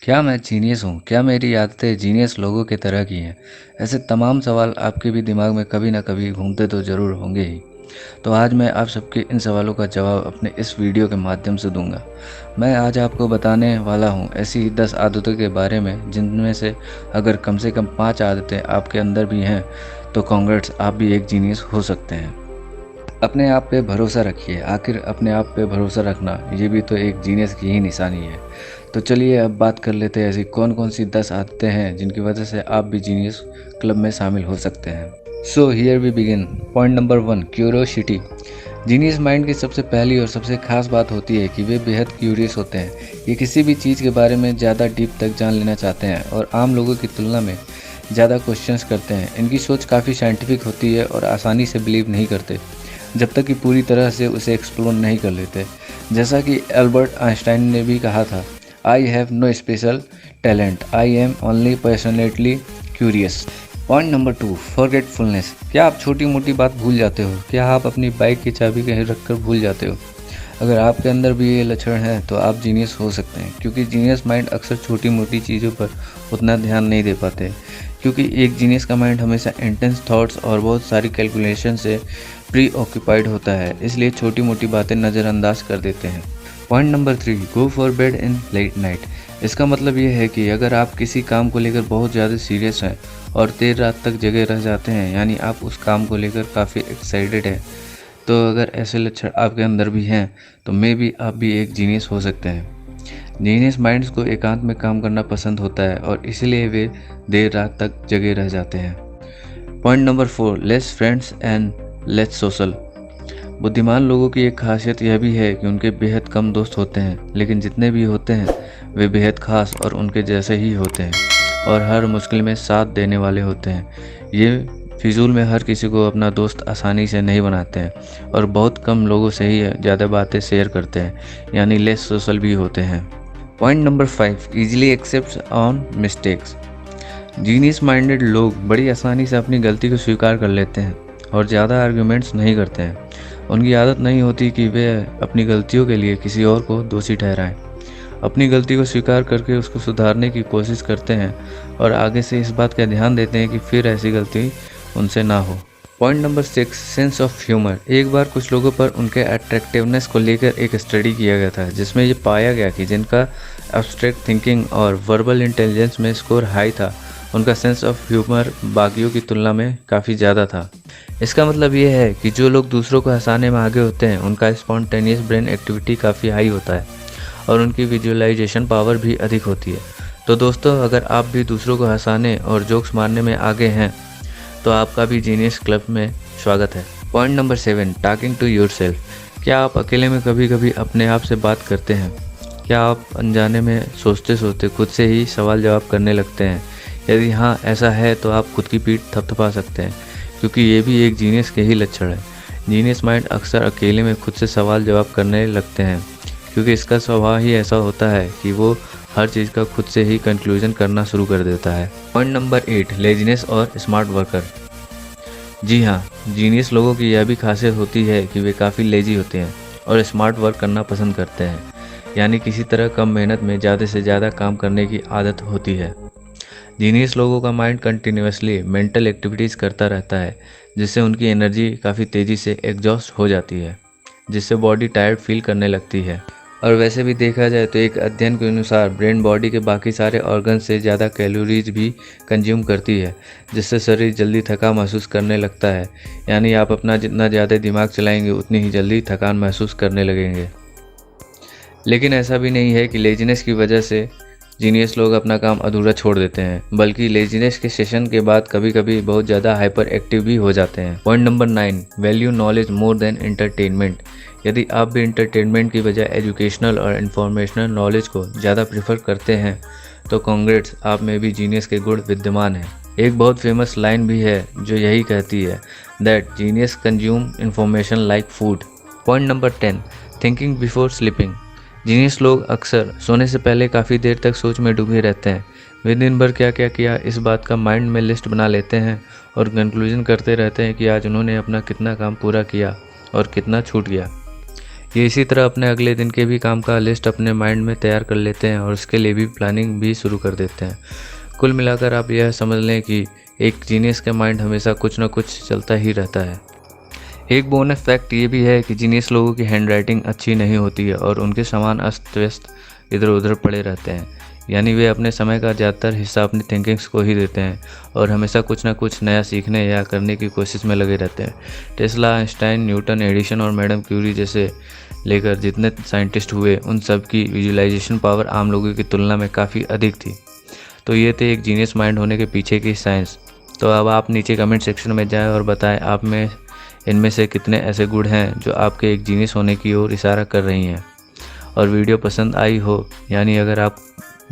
क्या मैं जीनियस हूँ? क्या मेरी आदतें जीनियस लोगों की तरह की हैं? ऐसे तमाम सवाल आपके भी दिमाग में कभी ना कभी घूमते तो ज़रूर होंगे ही। तो आज मैं आप सबके इन सवालों का जवाब अपने इस वीडियो के माध्यम से दूंगा। मैं आज आपको बताने वाला हूँ ऐसी 10 आदतों के बारे में जिनमें से अगर कम से कम 5 आदतें आपके अंदर भी हैं तो कांग्रेट्स, आप भी एक जीनियस हो सकते हैं। अपने आप पे भरोसा रखिए। आखिर अपने आप पे भरोसा रखना ये भी तो एक जीनियस की ही निशानी है। तो चलिए अब बात कर लेते हैं ऐसी कौन कौन सी 10 आदतें हैं जिनकी वजह से आप भी जीनियस क्लब में शामिल हो सकते हैं। So here we begin. Point number 1, curiosity. Genius mind की सबसे पहली और सबसे खास बात होती है कि वे बेहद क्यूरियस होते हैं। ये किसी भी चीज़ के बारे में ज़्यादा डीप तक जान लेना चाहते हैं और आम लोगों की तुलना में ज़्यादा क्वेश्चंस करते हैं। इनकी सोच काफ़ी साइंटिफिक होती है और आसानी से बिलीव नहीं करते जब तक कि पूरी तरह से उसे एक्सप्लोर नहीं कर लेते। जैसा कि एल्बर्ट आइंस्टाइन ने भी कहा था, I have no special talent, I am only passionately curious. Point number 2, forgetfulness. क्या आप छोटी मोटी बात भूल जाते हो? क्या आप अपनी बाइक की चाबी कहीं रख कर भूल जाते हो? अगर आपके अंदर भी ये लक्षण है तो आप जीनियस हो सकते हैं, क्योंकि जीनियस माइंड अक्सर छोटी मोटी चीज़ों पर उतना ध्यान नहीं दे पाते। क्योंकि एक जीनियस का माइंड हमेशा इंटेंस थॉट्स और बहुत सारी कैलकुलेशन से प्री ऑक्यूपाइड होता है, इसलिए छोटी मोटी बातें नज़रअंदाज कर देते हैं। Point number 3, go for bed in late night. इसका मतलब ये है कि अगर आप किसी काम को लेकर बहुत ज़्यादा सीरियस हैं और देर रात तक जगे रह जाते हैं, यानी आप उस काम को लेकर काफ़ी एक्साइटेड हैं, तो अगर ऐसे लक्षण आपके अंदर भी हैं तो मे बी आप भी एक जीनियस हो सकते हैं। जीनियस माइंड्स को एकांत में काम करना पसंद होता है और इसलिए वे देर रात तक जगे रह जाते हैं। Point number 4, less friends and less social. बुद्धिमान लोगों की एक खासियत यह भी है कि उनके बेहद कम दोस्त होते हैं, लेकिन जितने भी होते हैं वे बेहद खास और उनके जैसे ही होते हैं और हर मुश्किल में साथ देने वाले होते हैं। ये फिजूल में हर किसी को अपना दोस्त आसानी से नहीं बनाते हैं और बहुत कम लोगों से ही ज़्यादा बातें शेयर करते हैं, यानी लेस सोशल भी होते हैं। Point number 5, easily except on mistakes. Genius minded लोग बड़ी आसानी से अपनी गलती को स्वीकार कर लेते हैं और ज़्यादा आर्ग्यूमेंट्स नहीं करते हैं। उनकी आदत नहीं होती कि वे अपनी गलतियों के लिए किसी और को दोषी ठहराएं। अपनी गलती को स्वीकार करके उसको सुधारने की कोशिश करते हैं और आगे से इस बात का ध्यान देते हैं कि फिर ऐसी गलती उनसे ना हो। Point number 6, sense of humour. एक बार कुछ लोगों पर उनके अट्रैक्टिवनेस को लेकर एक स्टडी किया गया था, जिसमें ये पाया गया कि जिनका एब्स्ट्रैक्ट थिंकिंग और वर्बल इंटेलिजेंस में स्कोर हाई था, उनका सेंस ऑफ ह्यूमर बाकियों की तुलना में काफ़ी ज़्यादा था। इसका मतलब ये है कि जो लोग दूसरों को हंसाने में आगे होते हैं, उनका स्पॉन्टेनियस ब्रेन एक्टिविटी काफ़ी हाई होता है और उनकी विजुअलाइजेशन पावर भी अधिक होती है। तो दोस्तों, अगर आप भी दूसरों को हंसाने और जोक्स मारने में आगे हैं तो आपका भी जीनियस क्लब में स्वागत है। Point number 7, talking to yourself. क्या आप अकेले में कभी कभी अपने आप से बात करते हैं? क्या आप अनजाने में सोचते सोचते खुद से ही सवाल जवाब करने लगते हैं? यदि हाँ, ऐसा है तो आप खुद की पीठ थपथपा सकते हैं, क्योंकि ये भी एक जीनियस के ही लक्षण है। जीनियस माइंड अक्सर अकेले में खुद से सवाल जवाब करने लगते हैं, क्योंकि इसका स्वभाव ही ऐसा होता है कि वो हर चीज़ का खुद से ही कंक्लूजन करना शुरू कर देता है। पॉइंट नंबर 8, लेजीनेस और स्मार्ट वर्कर। जी हाँ, जीनियस लोगों की यह भी खासियत होती है कि वे काफ़ी लेजी होते हैं और स्मार्ट वर्क करना पसंद करते हैं, यानी किसी तरह कम मेहनत में ज़्यादा से ज़्यादा काम करने की आदत होती है। जीनियस लोगों का माइंड कंटिन्यूसली मेंटल एक्टिविटीज़ करता रहता है, जिससे उनकी एनर्जी काफ़ी तेज़ी से एग्जॉस्ट हो जाती है, जिससे बॉडी टायर्ड फील करने लगती है। और वैसे भी देखा जाए तो एक अध्ययन के अनुसार ब्रेन बॉडी के बाकी सारे ऑर्गन से ज़्यादा कैलोरीज भी कंज्यूम करती है, जिससे शरीर जल्दी थका महसूस करने लगता है। यानी आप अपना जितना ज़्यादा दिमाग चलाएंगे उतनी ही जल्दी थकान महसूस करने लगेंगे। लेकिन ऐसा भी नहीं है कि लेजीनेस की वजह से जीनियस लोग अपना काम अधूरा छोड़ देते हैं, बल्कि लेजीनेस के सेशन के बाद कभी कभी बहुत ज़्यादा हाइपर एक्टिव भी हो जाते हैं। Point number 9, value knowledge more than entertainment. यदि आप भी एंटरटेनमेंट की बजाय एजुकेशनल और इन्फॉर्मेशनल नॉलेज को ज़्यादा प्रेफर करते हैं तो कांग्रेट्स, आप में भी जीनियस के गुण विद्यमान हैं। एक बहुत फेमस लाइन भी है जो यही कहती है, that genius consume information like food. Point number 10, thinking before sleeping. Genius लोग अक्सर सोने से पहले काफ़ी देर तक सोच में डूबे रहते हैं। वे दिन भर क्या क्या किया इस बात का माइंड में लिस्ट बना लेते हैं और कंक्लूजन करते रहते हैं कि आज उन्होंने अपना कितना काम पूरा किया और कितना छूट गया। ये इसी तरह अपने अगले दिन के भी काम का लिस्ट अपने माइंड में तैयार कर लेते हैं और उसके लिए भी प्लानिंग भी शुरू कर देते हैं। कुल मिलाकर आप यह समझ लें कि एक जीनियस के माइंड हमेशा कुछ ना कुछ चलता ही रहता है। एक बोनस फैक्ट ये भी है कि जीनियस लोगों की हैंडराइटिंग अच्छी नहीं होती है और उनके सामान अस्त व्यस्त इधर उधर पड़े रहते हैं, यानी वे अपने समय का ज़्यादातर हिस्सा अपनी थिंकिंग्स को ही देते हैं और हमेशा कुछ ना कुछ नया सीखने या करने की कोशिश में लगे रहते हैं। टेस्ला, आइंस्टाइन, न्यूटन, एडिसन और मैडम क्यूरी जैसे लेकर जितने साइंटिस्ट हुए, उन सब की विजुअलाइजेशन पावर आम लोगों की तुलना में काफ़ी अधिक थी। तो ये थे एक जीनियस माइंड होने के पीछे की साइंस। तो अब आप नीचे कमेंट सेक्शन में जाएं और बताएं आप में इनमें से कितने ऐसे गुण हैं जो आपके एक जीनियस होने की ओर इशारा कर रही हैं। और वीडियो पसंद आई हो, यानी अगर आप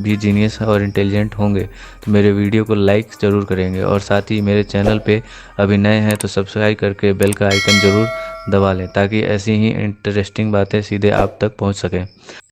भी जीनियस और इंटेलिजेंट होंगे तो मेरे वीडियो को लाइक ज़रूर करेंगे और साथ ही मेरे चैनल पे अभी नए हैं तो सब्सक्राइब करके बेल का आइकन ज़रूर दबा लें ताकि ऐसी ही इंटरेस्टिंग बातें सीधे आप तक पहुंच सकें।